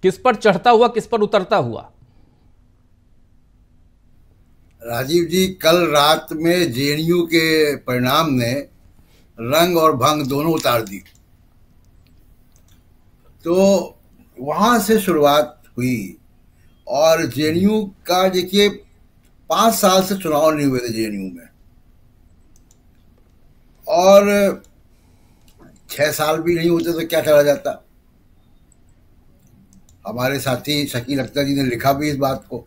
किस पर चढ़ता हुआ, किस पर उतरता हुआ? राजीव जी, कल रात में जेएनयू के परिणाम ने रंग और भंग दोनों उतार दी। तो वहां से शुरुआत हुई। और जेएनयू का देखिए, 5 साल से चुनाव नहीं हुए थे जेएनयू में, और 6 साल भी नहीं होते तो क्या चला जाता। हमारे साथी शकील अख्तर जी ने लिखा भी इस बात को।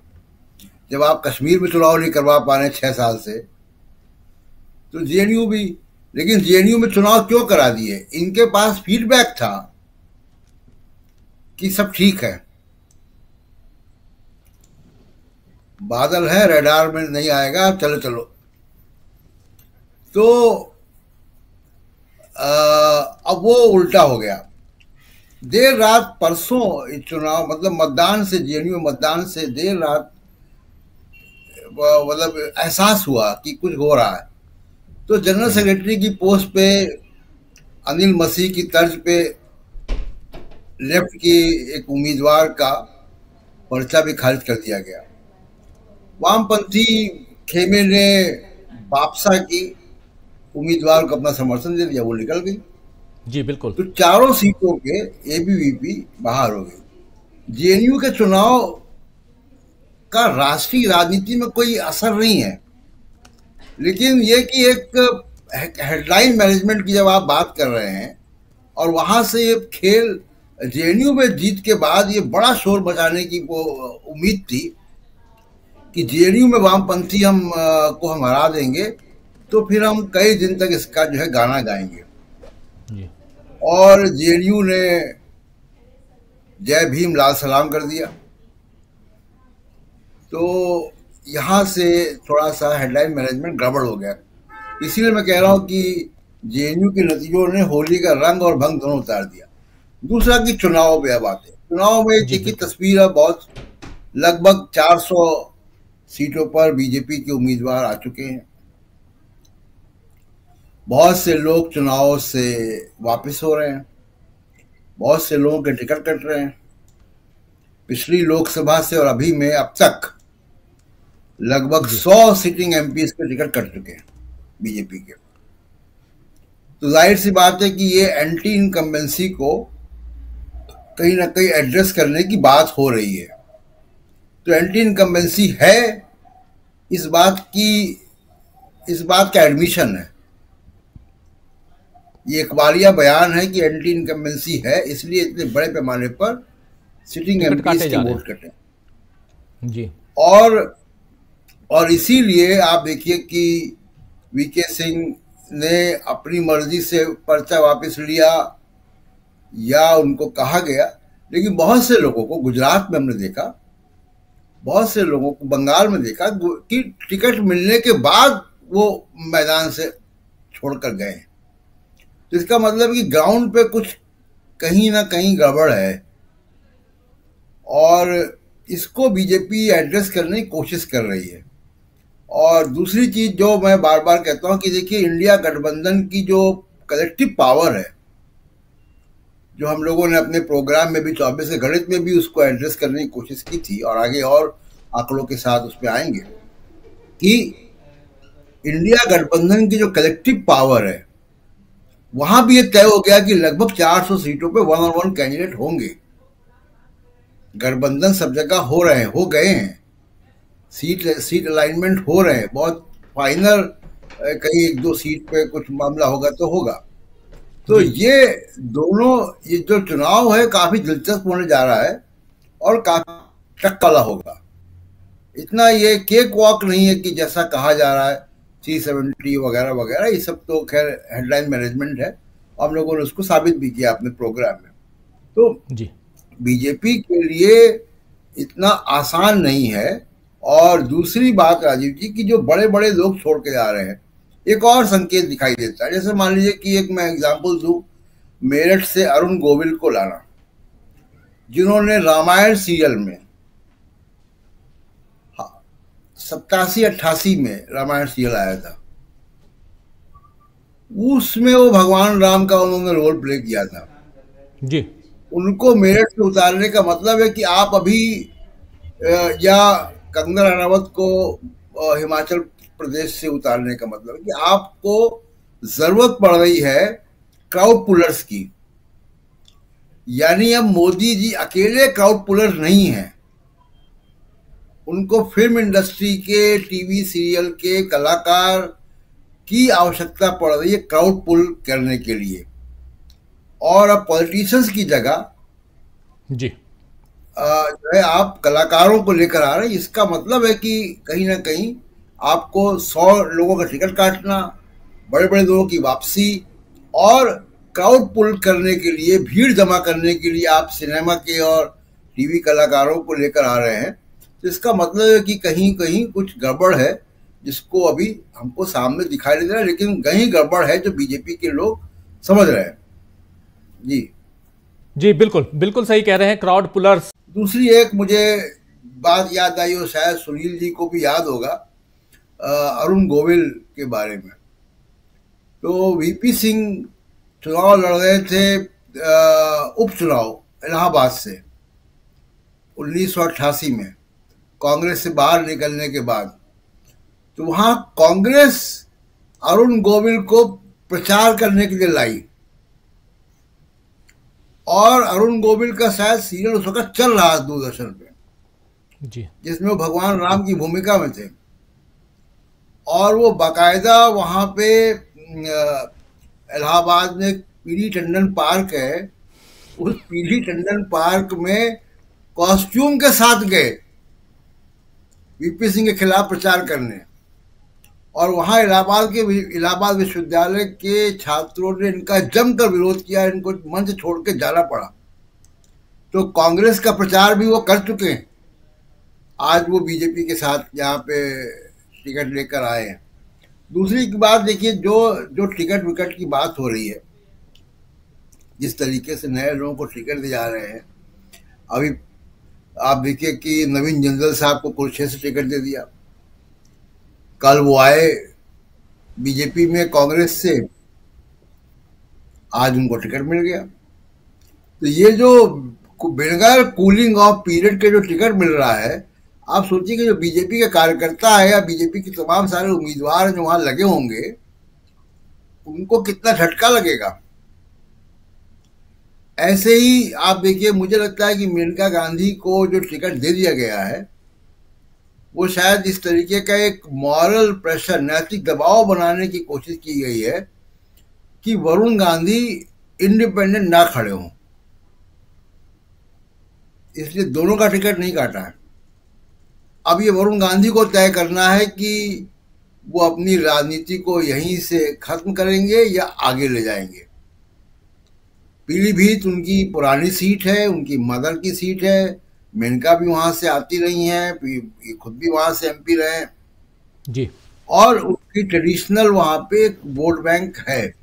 जब आप कश्मीर में चुनाव नहीं करवा पा रहे 6 साल से, तो जेएनयू भी। लेकिन जेएनयू में चुनाव क्यों करा दिए? इनके पास फीडबैक था कि सब ठीक है, बादल है, रडार में नहीं आएगा, चलो चलो। तो अब वो उल्टा हो गया। देर रात परसों चुनाव, मतलब मतदान से, जेएनयू मतदान से देर रात मतलब एहसास हुआ कि कुछ हो रहा है। तो जनरल सेक्रेटरी की पोस्ट पे अनिल मसीह की तर्ज पे लेफ्ट की एक उम्मीदवार का पर्चा भी खारिज कर दिया गया। वामपंथी खेमे ने बापसा की उम्मीदवार को अपना समर्थन दे दिया, वो निकल गई। जी बिल्कुल। तो चारों सीटों के एबीवीपी बाहर हो गई। जेएनयू के चुनाव का राष्ट्रीय राजनीति में कोई असर नहीं है, लेकिन ये कि एक हेडलाइन मैनेजमेंट की जब आप बात कर रहे हैं, और वहां से ये खेल जेएनयू में जीत के बाद ये बड़ा शोर मचाने की वो उम्मीद थी कि जेएनयू में वामपंथी को हम हरा देंगे, तो फिर हम कई दिन तक इसका जो है गाना गाएंगे। जी। और जेएनयू ने जय भीम लाल सलाम कर दिया। तो यहाँ से थोड़ा सा हेडलाइन मैनेजमेंट गड़बड़ हो गया। इसीलिए मैं कह रहा हूँ कि जेएनयू के नतीजों ने होली का रंग और भंग दोनों उतार दिया। दूसरा कि चुनाव में अब आते, चुनाव में जी की तस्वीर अब बहुत, लगभग 400 सीटों पर बीजेपी के उम्मीदवार आ चुके हैं। बहुत से लोग चुनाव से वापस हो रहे हैं, बहुत से लोगों के टिकट कट रहे हैं। पिछली लोकसभा से और अभी में अब तक लगभग 100 सिटिंग एमपीज के टिकट कट चुके हैं बीजेपी के। तो जाहिर सी बात है कि ये एंटी इनकम्बेंसी को कहीं ना कहीं एड्रेस करने की बात हो रही है। तो एंटी इनकम्बेंसी है, इस बात का एडमिशन है। ये इकबालिया बयान है कि एंटी इनकम्बेंसी है, इसलिए इतने बड़े पैमाने पर सिटिंग एमपीज के वोट कटे। जी। और इसीलिए आप देखिए कि वीके सिंह ने अपनी मर्जी से पर्चा वापस लिया या उनको कहा गया। लेकिन बहुत से लोगों को गुजरात में हमने देखा, बहुत से लोगों को बंगाल में देखा कि टिकट मिलने के बाद वो मैदान से छोड़कर गए। तो इसका मतलब कि ग्राउंड पे कुछ कहीं ना कहीं गड़बड़ है, और इसको बीजेपी एड्रेस करने की कोशिश कर रही है। और दूसरी चीज जो मैं बार बार कहता हूं कि देखिए, इंडिया गठबंधन की जो कलेक्टिव पावर है, जो हम लोगों ने अपने प्रोग्राम में भी 24 के गणित में भी उसको एड्रेस करने की कोशिश की थी, और आगे और आंकड़ों के साथ उस पर आएंगे, कि इंडिया गठबंधन की जो कलेक्टिव पावर है, वहां भी ये तय हो गया कि लगभग 400 सीटों पे 1 on 1 कैंडिडेट होंगे। गठबंधन सब जगह हो गए हैं, सीट अलाइनमेंट हो रहे हैं, बहुत फाइनल कहीं 1-2 सीट पे कुछ मामला होगा तो होगा। तो ये जो चुनाव है काफी दिलचस्प होने जा रहा है, और काफी टक्कला होगा। इतना ये केक वॉक नहीं है कि जैसा कहा जा रहा है 370 वगैरह वगैरह, ये सब तो खैर हेडलाइन मैनेजमेंट है, हम लोगों ने उसको साबित भी किया अपने प्रोग्राम में। तो बीजेपी के लिए इतना आसान नहीं है। और दूसरी बात राजीव जी, की जो बड़े बड़े लोग छोड़ के जा रहे हैं, एक और संकेत दिखाई देता है। जैसे मान लीजिए कि एक मैं एग्जांपल दूं, मेरठ से अरुण गोविल को लाना, जिन्होंने रामायण सीरियल में 87-88 में रामायण सीरियल आया था, उसमें वो भगवान राम का उन्होंने रोल प्ले किया था। जी। उनको मेरठ से उतारने का मतलब है कि आप अभी या कंगना रनावत को हिमाचल प्रदेश से उतारने का मतलब है कि आपको जरूरत पड़ रही है क्राउड पुलर्स की। यानी अब मोदी जी अकेले क्राउड पुलर नहीं हैं, उनको फिल्म इंडस्ट्री के, टीवी सीरियल के कलाकार की आवश्यकता पड़ रही है क्राउड पुल करने के लिए। और अब पॉलिटिशियंस की जगह जी जो है आप कलाकारों को लेकर आ रहे हैं। इसका मतलब है कि कहीं ना कहीं आपको 100 लोगों का टिकट काटना, बड़े बड़े लोगों की वापसी और क्राउड पुल करने के लिए, भीड़ जमा करने के लिए आप सिनेमा के और टीवी कलाकारों को लेकर आ रहे हैं। तो इसका मतलब है कि कहीं कहीं कुछ गड़बड़ है, जिसको अभी हमको सामने दिखाई नहीं दे रहा है, लेकिन कहीं गड़बड़ है जो बीजेपी के लोग समझ रहे हैं। जी जी, बिल्कुल बिल्कुल सही कह रहे हैं, क्राउड पुलर्स। दूसरी एक मुझे बात याद आई, और शायद सुनील जी को भी याद होगा, अरुण गोविल के बारे में। तो वीपी सिंह चुनाव लड़ रहे थे, उपचुनाव इलाहाबाद से 1988 में, कांग्रेस से बाहर निकलने के बाद। तो वहां कांग्रेस अरुण गोविल को प्रचार करने के लिए लाई, और अरुण गोविल का शायद सीरियल उस वक्त चल रहा है दूरदर्शन पे, जी जिसमें वो भगवान राम की भूमिका में थे। और वो बाकायदा वहां पे इलाहाबाद में पीली टंडन पार्क है, उस पीली टंडन पार्क में कॉस्ट्यूम के साथ गए वीपी सिंह के खिलाफ प्रचार करने। और वहां इलाहाबाद विश्वविद्यालय के छात्रों ने इनका जमकर विरोध किया, इनको मंच छोड़ के जाना पड़ा। तो कांग्रेस का प्रचार भी वो कर चुके हैं, आज वो बीजेपी के साथ यहाँ पे टिकट लेकर आए हैं। दूसरी बात देखिए, जो टिकट विकट की बात हो रही है, जिस तरीके से नए लोगों को टिकट दिए जा रहे हैं, अभी आप देखिए कि नवीन जिंदल साहब को कुरुक्षेत्र से टिकट दे दिया, कल वो आए बीजेपी में कांग्रेस से, आज उनको टिकट मिल गया। तो ये जो बगैर कूलिंग ऑफ पीरियड के जो टिकट मिल रहा है, आप सोचिए कि जो बीजेपी के कार्यकर्ता है या बीजेपी के तमाम सारे उम्मीदवार जो वहां लगे होंगे, उनको कितना झटका लगेगा। ऐसे ही आप देखिए, मुझे लगता है कि मेनका गांधी को जो टिकट दे दिया गया है, वो शायद इस तरीके का एक मॉरल प्रेशर, नैतिक दबाव बनाने की कोशिश की गई है कि वरुण गांधी इंडिपेंडेंट ना खड़े हों, इसलिए दोनों का टिकट नहीं काटा है। अब ये वरुण गांधी को तय करना है कि वो अपनी राजनीति को यहीं से खत्म करेंगे या आगे ले जाएंगे। पीलीभीत उनकी पुरानी सीट है, उनकी मदर की सीट है, मेनका भी वहां से आती रही हैं, खुद भी वहां से एमपी रहे जी, और उनकी ट्रेडिशनल वहां पे एक वोट बैंक है।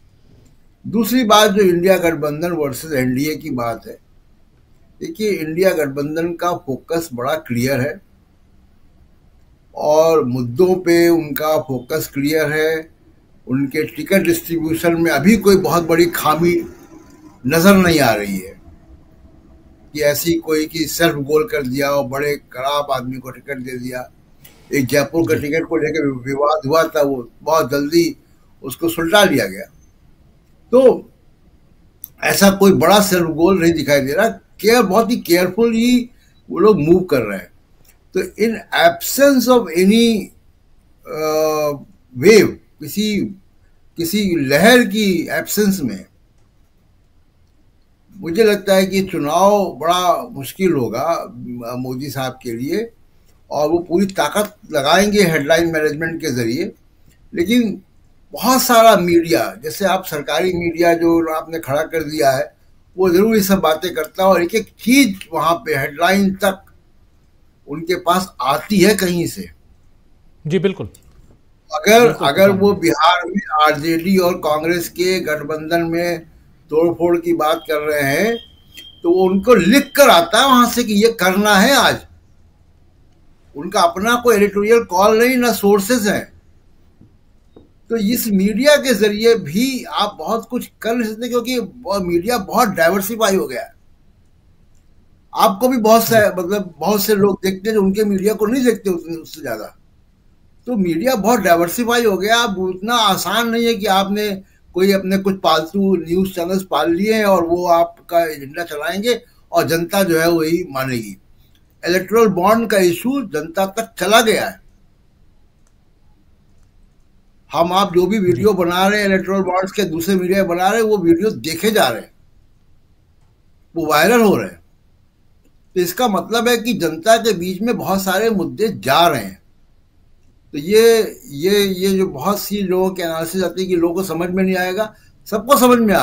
दूसरी बात, जो इंडिया गठबंधन वर्सेस एनडीए की बात है, देखिए इंडिया गठबंधन का फोकस बड़ा क्लियर है और मुद्दों पे उनका फोकस क्लियर है। उनके टिकट डिस्ट्रीब्यूशन में अभी कोई बहुत बड़ी खामी नजर नहीं आ रही है कि ऐसी कोई कि सेल्फ गोल कर दिया और बड़े खराब आदमी को टिकट दे दिया। एक जयपुर के टिकट को लेकर विवाद हुआ था, वो बहुत जल्दी उसको सुलटा लिया गया। तो ऐसा कोई बड़ा सेल्फ गोल नहीं दिखाई दे रहा, बहुत ही केयरफुली वो लोग मूव कर रहे हैं। तो in absence of any wave, किसी लहर की एब्सेंस में, मुझे लगता है कि चुनाव बड़ा मुश्किल होगा मोदी साहब के लिए, और वो पूरी ताकत लगाएंगे हेडलाइन मैनेजमेंट के जरिए। लेकिन बहुत सारा मीडिया, जैसे आप सरकारी मीडिया जो आपने खड़ा कर दिया है, वो जरूर ये सब बातें करता है और एक एक चीज वहां पे हेडलाइन तक उनके पास आती है कहीं से। जी बिल्कुल। अगर वो बिहार में आरजेडी और कांग्रेस के गठबंधन में तोड़फोड़ की बात कर रहे हैं, तो वो उनको लिख कर आता है वहां से कि ये करना है आज। उनका अपना कोई एडिटोरियल कॉल नहीं, ना सोर्सेस है। तो इस मीडिया के जरिए भी आप बहुत कुछ कर नहीं सकते, क्योंकि मीडिया बहुत डाइवर्सिफाई हो गया है। आपको भी बहुत से जी मतलब बहुत से लोग देखते हैं जो उनके मीडिया को नहीं देखते उससे ज्यादा। तो मीडिया बहुत डाइवर्सिफाई हो गया। अब उतना आसान नहीं है कि आपने कोई अपने कुछ पालतू न्यूज चैनल्स पाल लिए हैं और वो आपका एजेंडा चलाएंगे और जनता जो है वही मानेगी। इलेक्टोरल बॉन्ड का इशू जनता तक चला गया है। हम आप जो भी जी वीडियो बना रहे हैं इलेक्टोरल बॉन्ड्स के, दूसरे मीडिया बना रहे हैं, वो वीडियो देखे जा रहे हैं, वो वायरल हो रहे हैं। तो इसका मतलब है कि जनता के बीच में बहुत सारे मुद्दे जा रहे हैं। तो ये जो बहुत सी लोगों के एनालिसिस आती है कि लोगों को समझ में नहीं आएगा, सबको समझ में आ